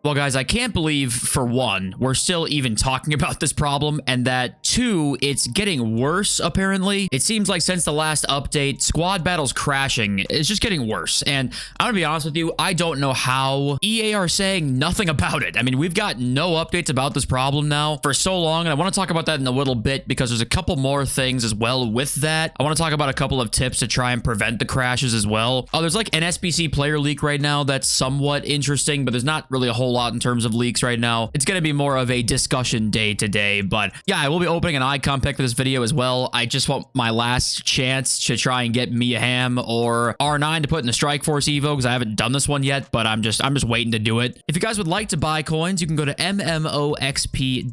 Well, guys, I can't believe, for one, we're still even talking about this problem, and that, two, it's getting worse, apparently. It seems like since the last update, squad battles crashing is just getting worse, and I'm gonna be honest with you, I don't know how EA are saying nothing about it. I mean, we've got no updates about this problem now for so long, and I want to talk about that in a little bit, because there's a couple more things as well with that. I want to talk about a couple of tips to try and prevent the crashes as well. Oh, there's like an SBC player leak right now that's somewhat interesting, but there's not really a whole lot in terms of leaks right now. It's going to be more of a discussion day today, but yeah, I will be opening an icon pick for this video as well. I just want my last chance to try and get Mia Hamm or R9 to put in the Strike Force Evo, because I haven't done this one yet, but I'm just waiting to do it. If you guys would like to buy coins, you can go to mmoxp.com.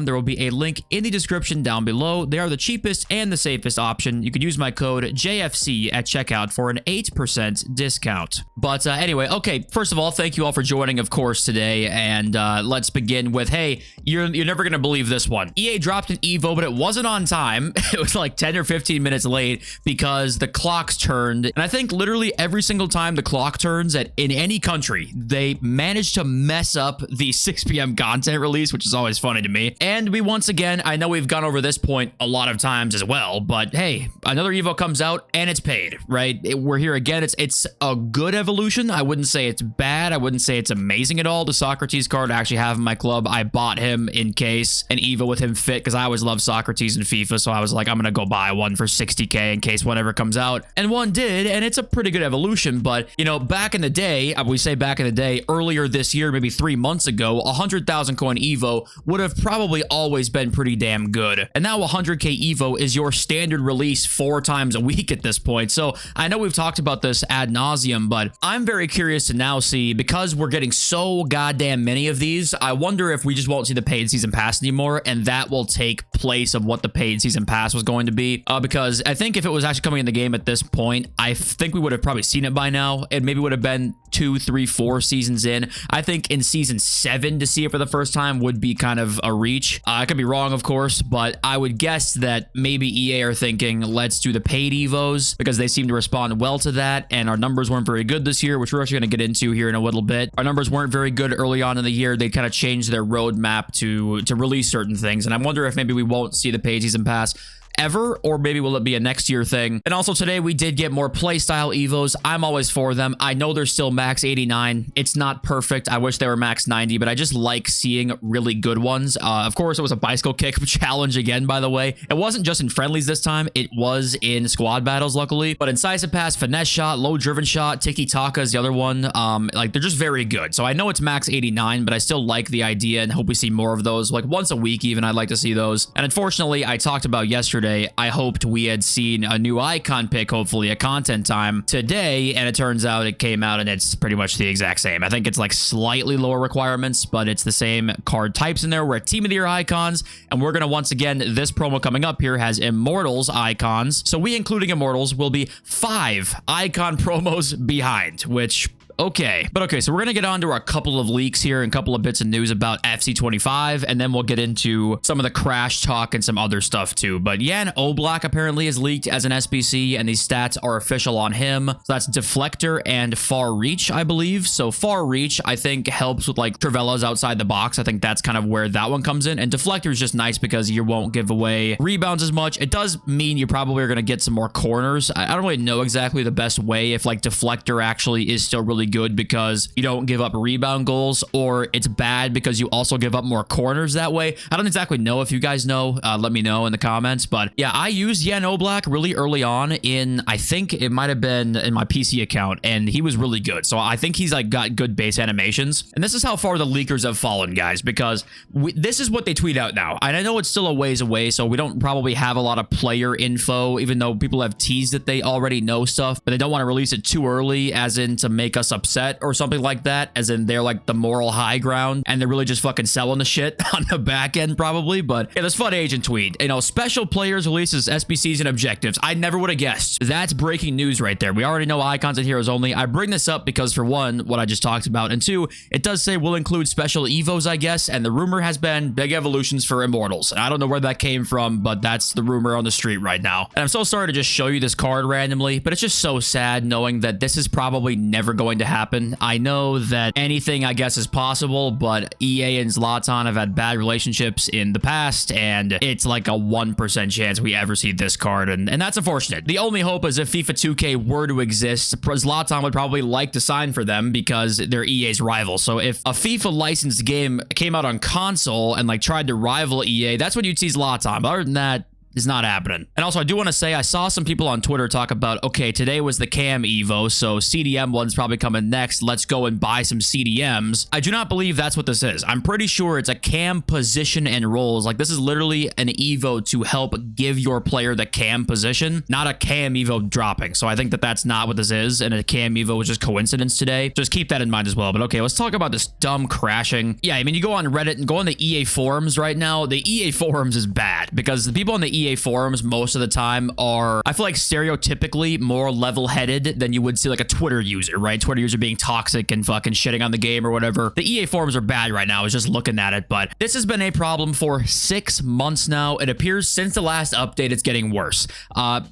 There will be a link in the description down below. They are the cheapest and the safest option. You can use my code JFC at checkout for an 8% discount. But anyway, okay, first of all, thank you all for joining, of course, today. And let's begin with, hey, you're never going to believe this one. EA dropped an Evo, but it wasn't on time. It was like 10 or 15 minutes late because the clocks turned. And I think literally every single time the clock turns in any country, they manage to mess up the 6 p.m. content release, which is always funny to me. And we once again, I know we've gone over this point a lot of times as well, but hey, another Evo comes out and it's paid, right? We're here again. It's a good evolution. I wouldn't say it's bad. I wouldn't say it's amazing at all. The Socrates card I actually have in my club. I bought him in case an Evo with him fit, because I always love Socrates in FIFA, so I was like, I'm gonna go buy one for 60k in case whatever comes out. And one did, and it's a pretty good evolution. But, you know, back in the day, we say back in the day, earlier this year, maybe 3 months ago, 100,000 coin Evo would have probably always been pretty damn good. And now 100k Evo is your standard release 4 times a week at this point. So I know we've talked about this ad nauseum, but I'm very curious to now see, because we're getting so goddamn many of these, I wonder if we just won't see the paid season pass anymore, and that will take place of what the paid season pass was going to be. Because I think if it was actually coming in the game at this point, I think we would have probably seen it by now. It maybe would have been 2, 3, 4 seasons in. I think in season 7 to see it for the first time would be kind of a reach. I could be wrong, of course, but I would guess that maybe EA are thinking, let's do the paid Evos, because they seem to respond well to that, and our numbers weren't very good this year, which we're actually going to get into here in a little bit. Our numbers weren't very good early on in the year. They kind of changed their roadmap to release certain things, and I wonder if maybe we won't see the paid season pass ever, or maybe will it be a next year thing. And also today we did get more playstyle Evos. I'm always for them. I know they're still max 89. It's not perfect. I wish they were max 90, but I just like seeing really good ones. Of course, it was a bicycle kick challenge again, by the way. It wasn't just in friendlies this time. It was in squad battles, luckily. But incisive pass, finesse shot, low driven shot, tiki taka is the other one. Like, they're just very good. So I know it's max 89, but I still like the idea and hope we see more of those. Like once a week even, I'd like to see those. And unfortunately, I talked about yesterday, I hoped we had seen a new icon pick, hopefully a content time today, and it turns out it came out and it's pretty much the exact same. I think it's like slightly lower requirements, but it's the same card types in there. We're at Team of the Year icons, and we're going to once again, this promo coming up here has Immortals icons. So we, including Immortals, will be 5 icon promos behind, which... okay, but okay, so we're gonna get on to a couple of leaks here and a couple of bits of news about FC25, and then we'll get into some of the crash talk and some other stuff too. But Jan Oblak apparently is leaked as an SBC, and these stats are official on him. So that's Deflector and Far Reach, I believe. So Far Reach, I think, helps with like Travella's outside the box. I think that's kind of where that one comes in. And Deflector is just nice because you won't give away rebounds as much. It does mean you probably are gonna get some more corners. I don't really know exactly the best way, if like Deflector actually is still really good because you don't give up rebound goals, or it's bad because you also give up more corners that way. I don't exactly know. If you guys know, let me know in the comments. But yeah, I used Jan Oblak really early on in, I think it might have been in my PC account, and he was really good. So I think he's like got good base animations. And this is how far the leakers have fallen, guys, because this is what they tweet out now. And I know it's still a ways away, so we don't probably have a lot of player info, even though people have teased that they already know stuff, but they don't want to release it too early, as in to make us upset or something like that, as in they're like the moral high ground and they're really just fucking selling the shit on the back end probably. But yeah, this FUT agent tweet, you know, special players releases SBCs and objectives. I never would have guessed. That's breaking news right there. We already know icons and heroes only. I bring this up because, for one, what I just talked about, and two, it does say we'll include special evos, I guess, and the rumor has been big evolutions for Immortals. And I don't know where that came from, but that's the rumor on the street right now. And I'm so sorry to just show you this card randomly, but it's just so sad knowing that this is probably never going to to happen. I know that anything, I guess, is possible, but EA and Zlatan have had bad relationships in the past, and it's like a 1% chance we ever see this card, and that's unfortunate. The only hope is if FIFA 2K were to exist, Zlatan would probably like to sign for them because they're EA's rival. So if a FIFA licensed game came out on console and like tried to rival EA, that's when you'd see Zlatan. But other than that, is not happening. And also, I do want to say, I saw some people on Twitter talk about, okay, today was the Cam Evo, so CDM one's probably coming next. Let's go and buy some CDMs. I do not believe that's what this is. I'm pretty sure it's a Cam position and roles. Like, this is literally an Evo to help give your player the Cam position, not a Cam Evo dropping. So I think that that's not what this is, and a Cam Evo was just coincidence today. Just keep that in mind as well. But okay, let's talk about this dumb crashing. Yeah, I mean, you go on Reddit and go on the EA forums right now. The EA forums is bad because the people on the EA forums most of the time are, I feel like, stereotypically more level-headed than you would see like a Twitter user, right? Twitter user being toxic and fucking shitting on the game or whatever. The EA forums are bad right now. I was just looking at it, but this has been a problem for 6 months now. It appears since the last update, it's getting worse.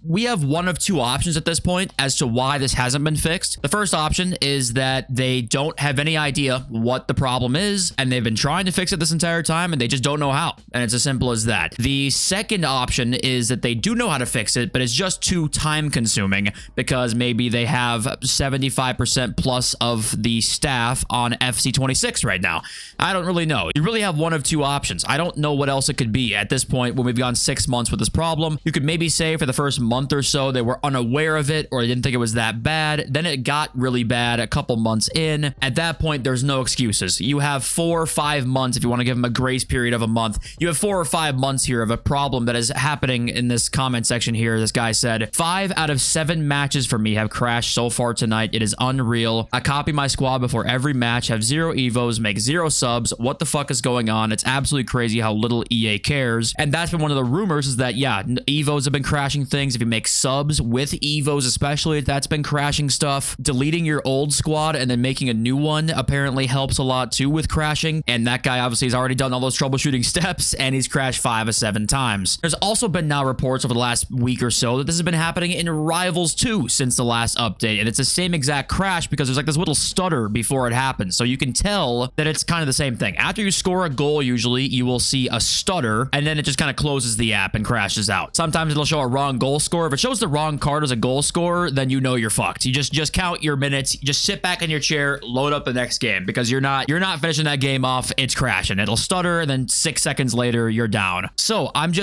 We have one of two options at this point as to why this hasn't been fixed. The first option is that they don't have any idea what the problem is, and they've been trying to fix it this entire time, and they just don't know how. And it's as simple as that. The second option is that they do know how to fix it, but it's just too time consuming because maybe they have 75% plus of the staff on FC26 right now. I don't really know. You really have one of two options. I don't know what else it could be at this point when we've gone 6 months with this problem. You could maybe say for the first month or so they were unaware of it or they didn't think it was that bad. Then it got really bad a couple months in. At that point, there's no excuses. You have 4 or 5 months, if you want to give them a grace period of a month. You have 4 or 5 months here of a problem that is happening in this comment section here. This guy said, 5 out of 7 matches for me have crashed so far tonight. It is unreal. I copy my squad before every match, have 0 evos, make 0 subs. What the fuck is going on? It's absolutely crazy how little EA cares. And that's been one of the rumors, is that, yeah, evos have been crashing things. If you make subs with evos, especially, that's been crashing stuff. Deleting your old squad and then making a new one apparently helps a lot too with crashing. And that guy obviously has already done all those troubleshooting steps and he's crashed 5 of 7 times. There's also been now reports over the last week or so that this has been happening in Rivals 2 since the last update, and it's the same exact crash because there's like this little stutter before it happens, so you can tell that it's kind of the same thing. After you score a goal, usually you will see a stutter and then it just kind of closes the app and crashes out. Sometimes it'll show a wrong goal score. If it shows the wrong card as a goal scorer, then you know you're fucked. You just count your minutes, you just sit back in your chair, load up the next game, because you're not finishing that game off. It's crashing. It'll stutter and then 6 seconds later you're down. So I'm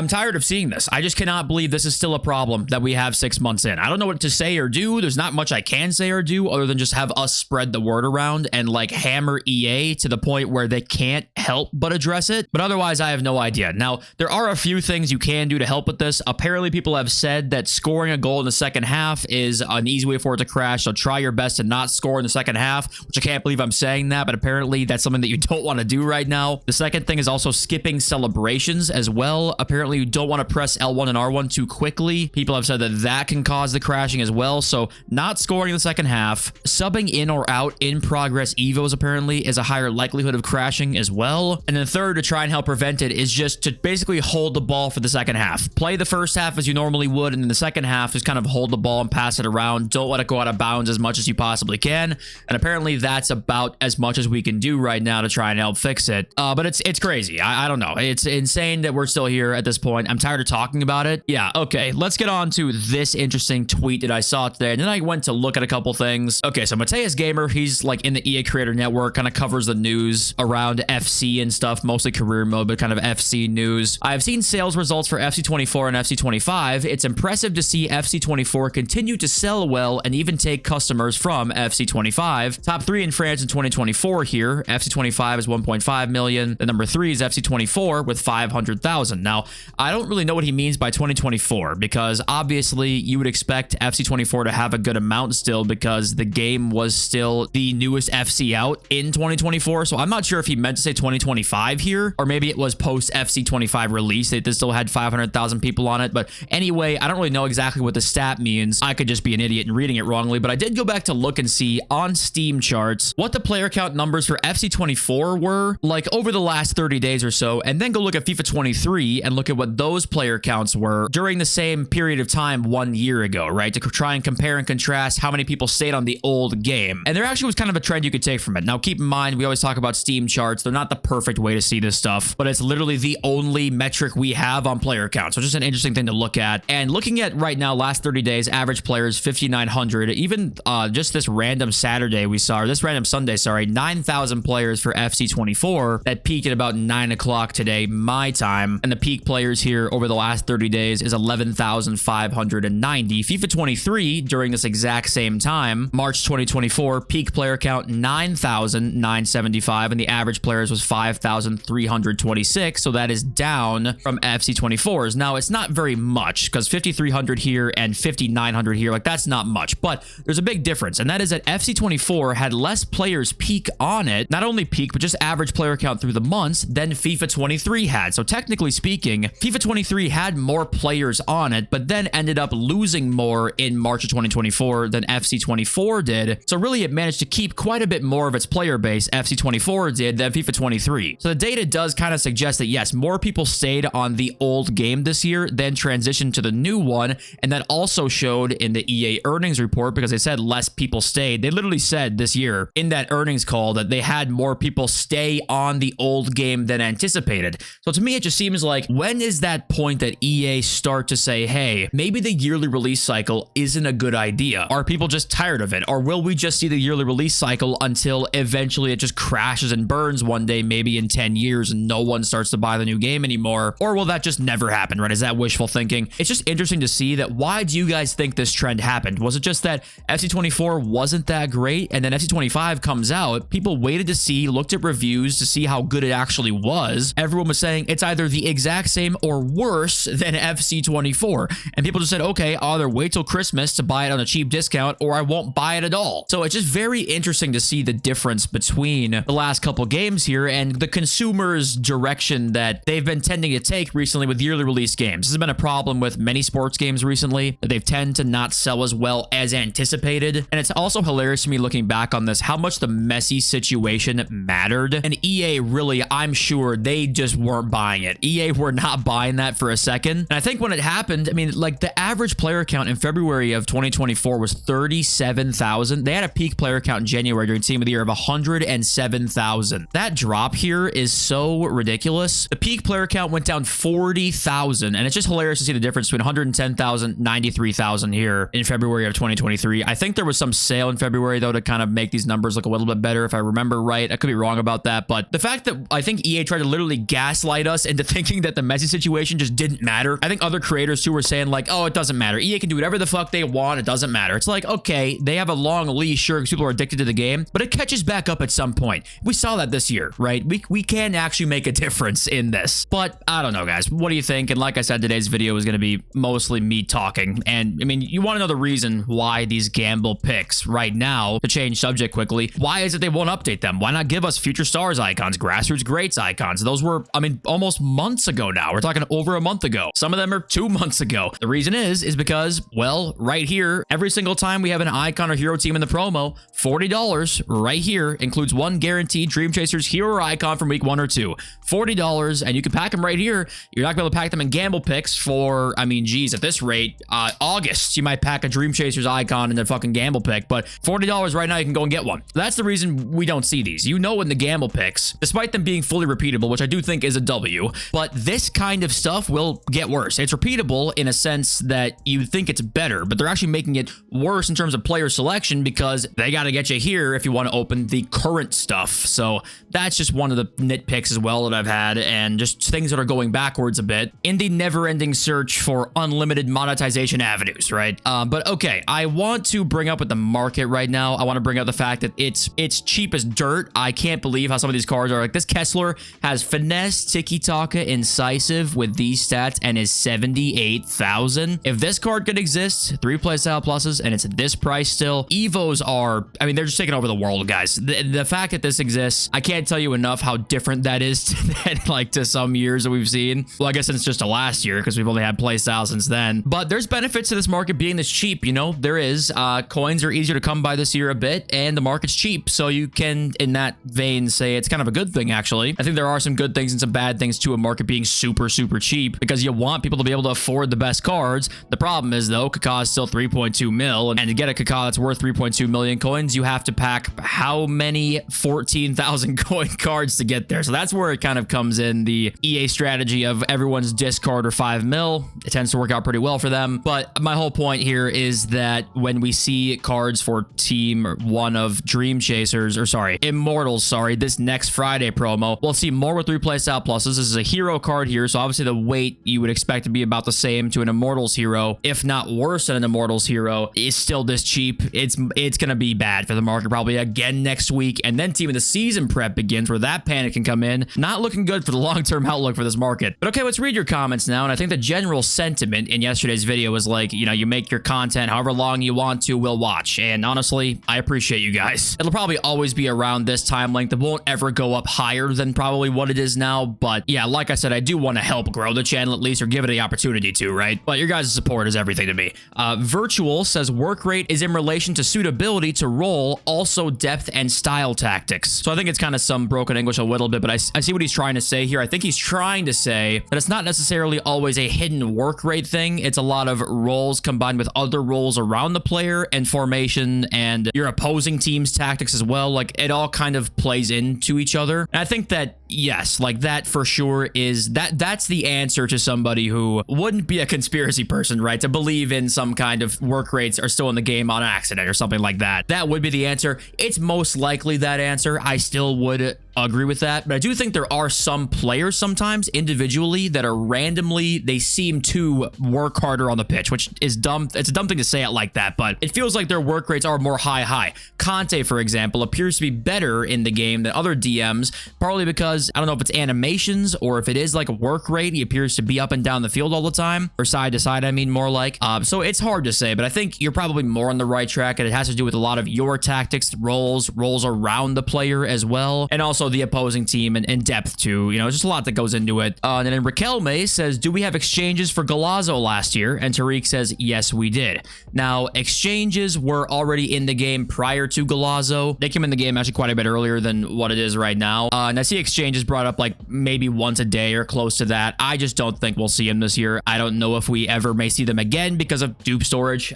tired of seeing this. I just cannot believe this is still a problem that we have 6 months in. I don't know what to say or do. There's not much I can say or do other than just have us spread the word around and like hammer EA to the point where they can't help but address it. But otherwise, I have no idea. Now, there are a few things you can do to help with this. Apparently, people have said that scoring a goal in the second half is an easy way for it to crash. So try your best to not score in the second half, which I can't believe I'm saying that, but apparently that's something that you don't want to do right now. The second thing is also skipping celebrations as well. Apparently, you don't want to press L1 and R1 too quickly. People have said that that can cause the crashing as well. So not scoring in the second half, subbing in or out in progress evos apparently is a higher likelihood of crashing as well. And then third, to try and help prevent it, is just to basically hold the ball for the second half. Play the first half as you normally would, and then the second half just kind of hold the ball and pass it around. Don't let it go out of bounds as much as you possibly can. And apparently that's about as much as we can do right now to try and help fix it. But it's crazy. I don't know. It's insane that we're still here at this point. I'm tired of talking about it. Yeah, okay. Let's get on to this interesting tweet that I saw today. And then I went to look at a couple things. Okay, so Mateus Gamer, he's like in the EA Creator Network, kind of covers the news around FC and stuff, mostly career mode, but kind of FC news. I've seen sales results for FC24 and FC25. It's impressive to see FC24 continue to sell well and even take customers from FC25. Top 3 in France in 2024 here. FC25 is 1.5 million. The number 3 is FC24 with 500,000. Now, I don't really know what he means by 2024 because obviously you would expect FC24 to have a good amount still because the game was still the newest FC out in 2024. So I'm not sure if he meant to say 2025 here, or maybe it was post FC25 release. They still had 500,000 people on it. But anyway, I don't really know exactly what the stat means. I could just be an idiot and reading it wrongly, but I did go back to look and see on Steam charts what the player count numbers for FC24 were like over the last 30 days or so, and then go look at FIFA 23 and look at at what those player counts were during the same period of time 1 year ago, right? To try and compare and contrast how many people stayed on the old game. And there actually was kind of a trend you could take from it. Now, keep in mind, we always talk about Steam charts. They're not the perfect way to see this stuff, but it's literally the only metric we have on player count. So just an interesting thing to look at. And looking at right now, last 30 days, average players, 5,900. Even just this random Saturday we saw, or this random Sunday, sorry, 9,000 players for FC24. That peaked at about 9 o'clock today, my time. And the peak players here over the last 30 days is 11,590. FIFA 23 during this exact same time, March 2024, peak player count 9,975, and the average players was 5,326. So that is down from FC24's. Now, it's not very much because 5,300 here and 5,900 here, like that's not much, but there's a big difference, and that is that FC24 had less players peak on it, not only peak, but just average player count through the months than FIFA 23 had. So technically speaking, FIFA 23 had more players on it, but then ended up losing more in March of 2024 than FC24 did. So really, it managed to keep quite a bit more of its player base, FC24 did, than FIFA 23. So the data does kind of suggest that yes, more people stayed on the old game this year than transitioned to the new one, and that also showed in the EA earnings report because they said less people stayed. They literally said this year in that earnings call that they had more people stay on the old game than anticipated. So to me, it just seems like, when is that point that EA start to say, hey, maybe the yearly release cycle isn't a good idea? Are people just tired of it? Or will we just see the yearly release cycle until eventually it just crashes and burns one day, maybe in 10 years, and no one starts to buy the new game anymore? Or will that just never happen, right? Is that wishful thinking? It's just interesting to see that. Why do you guys think this trend happened? Was it just that FC24 wasn't that great, and then FC25 comes out, people waited to see, looked at reviews to see how good it actually was. Everyone was saying it's either the exact same or worse than FC24, and people just said, okay, I'll either wait till Christmas to buy it on a cheap discount, or I won't buy it at all. So it's just very interesting to see the difference between the last couple games here and the consumer's direction that they've been tending to take recently with yearly release games. This has been a problem with many sports games recently, that they've tend to not sell as well as anticipated. And it's also hilarious to me looking back on this, how much the Messi situation mattered. And EA really, I'm sure they just weren't buying it. EA were not buying that for a second. And I think when it happened, I mean, like the average player count in February of 2024 was 37,000. They had a peak player count in January during Team of the Year of 107,000. That drop here is so ridiculous. The peak player count went down 40,000, and it's just hilarious to see the difference between 110,000, 93,000 here in February of 2023. I think there was some sale in February, though, to kind of make these numbers look a little bit better, if I remember right. I could be wrong about that, but the fact that I think EA tried to literally gaslight us into thinking that the Messi situation just didn't matter. I think other creators too were saying like, oh, it doesn't matter. EA can do whatever the fuck they want. It doesn't matter. It's like, okay, they have a long leash, sure, because people are addicted to the game, but it catches back up at some point. We saw that this year, right? We can actually make a difference in this, but I don't know, guys. What do you think? And like I said, today's video is going to be mostly me talking. And I mean, you want to know the reason why these gamble picks right now, to change subject quickly, why is it they won't update them? Why not give us future stars icons, grassroots greats icons? Those were, I mean, almost months ago now. We're talking over a month ago. Some of them are 2 months ago. The reason is because, well, right here, every single time we have an icon or hero team in the promo, $40 right here includes one guaranteed Dream Chasers hero or icon from week 1 or 2. $40, and you can pack them right here. You're not gonna be able to pack them in gamble picks for, I mean, geez, at this rate, August, you might pack a Dream Chasers icon in a fucking gamble pick, but $40 right now, you can go and get one. That's the reason we don't see these. You know, in the gamble picks, despite them being fully repeatable, which I do think is a W, but this kind of stuff will get worse. It's repeatable in a sense that you think it's better, but they're actually making it worse in terms of player selection because they got to get you here if you want to open the current stuff. So that's just one of the nitpicks as well that I've had, and just things that are going backwards a bit in the never-ending search for unlimited monetization avenues, right? But okay, I want to bring up with the market right now. I want to bring up the fact that it's cheap as dirt. I can't believe how some of these cards are. Like this Kessler has finesse, tiki-taka, incisive with these stats and is 78,000. If this card could exist, 3 playstyle pluses, and it's at this price still, Evos are, I mean, they're just taking over the world, guys. The fact that this exists, I can't tell you enough how different that is than like to some years that we've seen. Well, I guess it's just a last year because we've only had playstyle since then. But there's benefits to this market being this cheap, you know, there is. Coins are easier to come by this year a bit, and the market's cheap. So you can, in that vein, say it's kind of a good thing, actually. I think there are some good things and some bad things to a market being super super, super cheap because you want people to be able to afford the best cards. The problem is, though, Kaká is still 3.2 mil, and to get a Kaká that's worth 3.2 million coins, you have to pack how many 14,000 coin cards to get there. So that's where it kind of comes in, the EA strategy of everyone's discard or 5 mil. It tends to work out pretty well for them. But my whole point here is that when we see cards for Team 1 of Dream Chasers, or sorry, Immortals, this next Friday promo, we'll see more with 3 playstyle pluses. This is a hero card here, so obviously the weight you would expect to be about the same to an Immortals hero, if not worse than an Immortals hero, is still this cheap. It's gonna be bad for the market probably again next week, and then Team of the Season prep begins where that panic can come in. Not looking good for the long-term outlook for this market. But okay, let's read your comments now, and I think the general sentiment in yesterday's video was like, you know, you make your content however long you want to, we'll watch, and honestly, I appreciate you guys. It'll probably always be around this time length. It won't ever go up higher than probably what it is now, but yeah, like I said, I do want to help grow the channel at least, or give it the opportunity to, right? But your guys' support is everything to me. Virtual says work rate is in relation to suitability to role, also depth and style tactics. So I think it's kind of some broken English a little bit, but I see what he's trying to say here. I think he's trying to say that it's not necessarily always a hidden work rate thing. It's a lot of roles combined with other roles around the player and formation and your opposing team's tactics as well. Like, it all kind of plays into each other. And I think that, yes, like that for sure is that's the answer to somebody who wouldn't be a conspiracy person, right? To believe in some kind of work rates are still in the game on accident or something like that. That would be the answer. It's most likely that answer. I still would agree with that, but I do think there are some players sometimes individually that are randomly, they seem to work harder on the pitch, which is dumb. It's a dumb thing to say it like that, but it feels like their work rates are more high. Conte, for example, appears to be better in the game than other DMs, partly because I don't know if it's animations or if it is like a work rate. He appears to be up and down the field all the time, or side to side, I mean, more like. So it's hard to say, but I think you're probably more on the right track, and it has to do with a lot of your tactics, roles around the player as well, and also the opposing team and depth too. You know, just a lot that goes into it. And then Raquelme says, do we have exchanges for Galazzo last year? And Tariq says, yes, we did. Now, exchanges were already in the game prior to Galazzo. They came in the game actually quite a bit earlier than what it is right now. And I see exchanges brought up like maybe once a day or close to that. I just don't think we'll see them this year. I don't know if we ever may see them again because of dupe storage.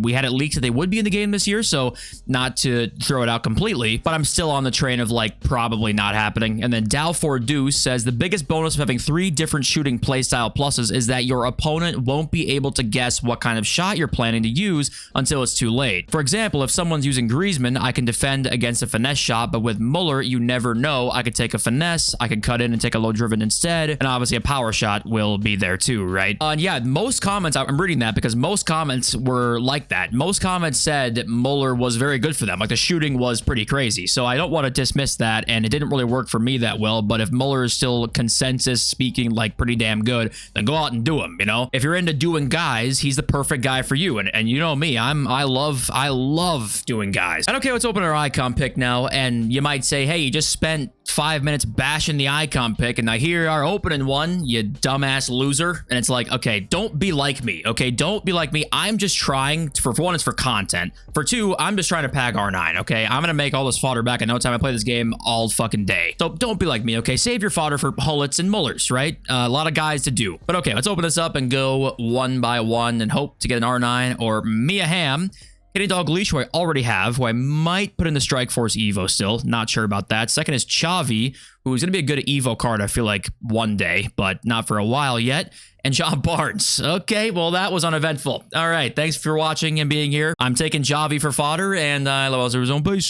We had it leaked that they would be in the game this year, so not to throw it out completely, but I'm still on the train of like probably not happening. And then Dow4 Deuce says the biggest bonus of having 3 different shooting playstyle pluses is that your opponent won't be able to guess what kind of shot you're planning to use until it's too late. For example, if someone's using Griezmann, I can defend against a finesse shot, but with Muller, you never know. I could take a finesse, I could cut in and take a low driven instead, and obviously a power shot will be there too, right? And yeah, most comments, I'm reading that because most comments were like that. Most comments said that Muller was very good for them. Like, the shooting was pretty crazy. So I don't want to dismiss that, and it didn't really work for me that well, but if Muller is still consensus speaking like pretty damn good, then go out and do him, you know? If you're into doing guys, he's the perfect guy for you, and you know me, I love doing guys. And okay, let's open our icon pick now, and you might say, hey, you just spent 5 minutes bashing the icon pick, and now here you are opening one, you dumbass loser. And it's like, okay, don't be like me, okay? Don't be like me. I'm just trying, for one, it's for content. For two, I'm just trying to pack R9, okay? I'm gonna make all this fodder back in no time. I play this game all fucking day. So don't be like me, okay? Save your fodder for Hullets and Mullers, right? A lot of guys to do. But okay, let's open this up and go one by one and hope to get an R9 or Mia Hamm. Hitting Dog Leash, who I already have, who I might put in the Strike Force Evo still. Not sure about that. Second is Xavi, who's going to be a good Evo card, I feel like, one day, but not for a while yet. And John Barnes. Okay, well, that was uneventful. All right, thanks for watching and being here. I'm taking Xavi for fodder, and I love you. Peace.